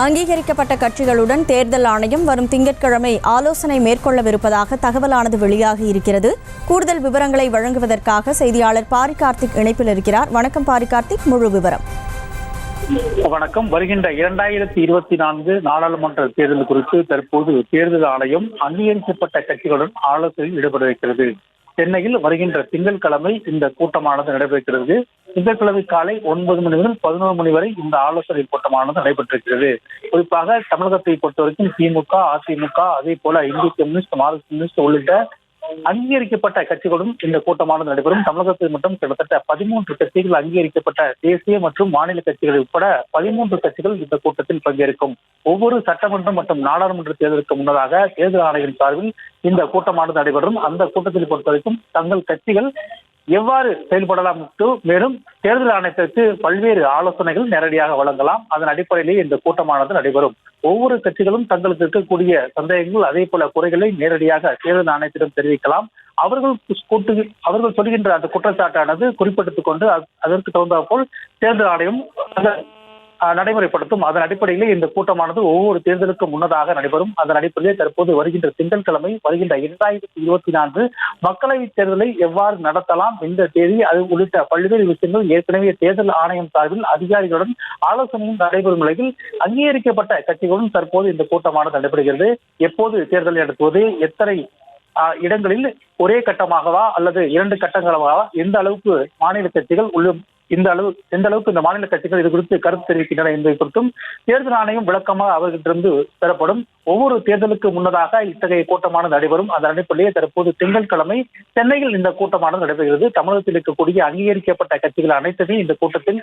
அங்கீகரிக்கப்பட்ட கட்சிகளுடன் தேர்தல் ஆணையம் வரும் திங்கட்கிழமை ஆலோசனை மேற்கொள்ளவிருப்பதாக தகவலானது வெளியாகி இருக்கிறது. கூடுதல் விவரங்களை வழங்குவதற்காக செய்தியாளர் பாரி கார்த்திக் இணைப்பில் இருக்கிறார். வணக்கம் பாரி கார்த்திக், முழு விவரம். வணக்கம். வருகின்ற 2024 நாடாளுமன்ற தேர்தல் குறித்து தற்போது தேர்தல் ஆணையம் அங்கீகரிக்கப்பட்ட கட்சிகளுடன் ஆலோசனையில் ஈடுபட்டிருக்கிறது. சென்னையில் வருகின்ற திங்கட்கிழமை இந்த கூட்டமானது நடைபெறுகிறது. திங்கட்கிழமை காலை 9 மணி முதல் 11 மணி வரை இந்த ஆலோசனை கூட்டமானது நடைபெற்றிருக்கிறது. குறிப்பாக தமிழகத்தை பொறுத்தவரைக்கும் திமுக, அதிமுக, அதே போல இந்திய கம்யூனிஸ்ட், மார்க்சிஸ்ட் கம்யூனிஸ்ட் உள்ளிட்ட அங்கீகரிக்கப்பட்ட கட்சிகளும் இந்த கூட்டமானது நடைபெறும். தமிழகத்தில் மட்டும் கிட்டத்தட்ட 13 கட்சிகள் அங்கீகரிக்கப்பட்ட தேசிய மற்றும் மாநில கட்சிகள் உட்பட 13 கட்சிகள் இந்த கூட்டத்தில் பங்கேற்கும். ஒவ்வொரு சட்டமன்றம் மற்றும் நாடாளுமன்ற தேர்தலுக்கு முன்னதாக தேர்தல் ஆணையம் சார்பில் இந்த கூட்டமானது நடைபெறும். அந்த கூட்டத்தில் பொறுத்தவரைக்கும் தங்கள் கட்சிகள் எவ்வாறு செயல்படலாம், மேலும் தேர்தல் ஆணையத்திற்கு பல்வேறு ஆலோசனைகள் நேரடியாக வழங்கலாம். அதன் அடிப்படையிலேயே இந்த கூட்டமானது நடைபெறும். ஒவ்வொரு கட்சிகளும் தங்களுக்கு இருக்கக்கூடிய சந்தேகங்கள், அதே போல குறைகளை நேரடியாக தேர்தல் ஆணையத்திடம் தெரிவிக்கலாம். அவர்கள் சொல்கின்ற அந்த குற்றச்சாட்டானது குறிப்பிட்டுக் கொண்டு அதற்கு தகுந்தாற்போல் தேர்தல் ஆணையம் நடைமுறைப்படுத்தும். அதன் அடிப்படையிலே இந்த கூட்டமானது ஒவ்வொரு தேர்தலுக்கும் முன்னதாக நடைபெறும். அதன் அடிப்படையிலே தற்போது வருகின்ற திங்கட்கிழமை வருகின்ற 2024 மக்களவைத் தேர்தலை எவ்வாறு நடத்தலாம், இந்த தேதி அது உள்ளிட்ட பல்வேறு விஷயங்கள் ஏற்கனவே தேர்தல் ஆணையம் சார்பில் அதிகாரிகளுடன் ஆலோசனையும் நடைபெறும் நிலையில் அங்கீகரிக்கப்பட்ட கட்சிகளுடன் தற்போது இந்த கூட்டமானது நடைபெறுகிறது. எப்போது தேர்தலை நடத்துவது, எத்தனை இடங்களில் ஒரே கட்டமாகவா அல்லது 2 கட்டங்களாகவா, எந்த அளவுக்கு மாநில கட்சிகள் எந்த அளவுக்கு இந்த மாநில கட்சிகள் இது குறித்து கருத்து தெரிவிக்கின்றன என்பதை குறித்தும் தேர்தல் ஆணையம் விளக்கமாக அவர்களிடமிருந்து பெறப்படும். ஒவ்வொரு தேர்தலுக்கு முன்னதாக இத்தகைய கூட்டமானது நடைபெறும். அதன் அடிப்படையே தற்போது திங்கட்கிழமை சென்னையில் இந்த கூட்டமானது நடைபெறுகிறது. தமிழகத்தில் இருக்கக்கூடிய அங்கீகரிக்கப்பட்ட கட்சிகள் அனைத்துமே இந்த கூட்டத்தில்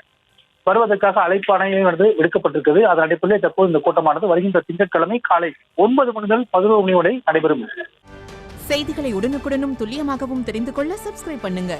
வருவதற்காக அழைப்பாணையானது விடுக்கப்பட்டிருக்கிறது. அதன் அடிப்படையில் தற்போது இந்த கூட்டமானது வருகின்ற திங்கட்கிழமை காலை 9 மணி முதல் 11 மணி வரை நடைபெறும். செய்திகளை உடனுக்குடனும் துல்லியமாகவும் தெரிந்து கொள்ள சப்ஸ்கிரைப் பண்ணுங்க.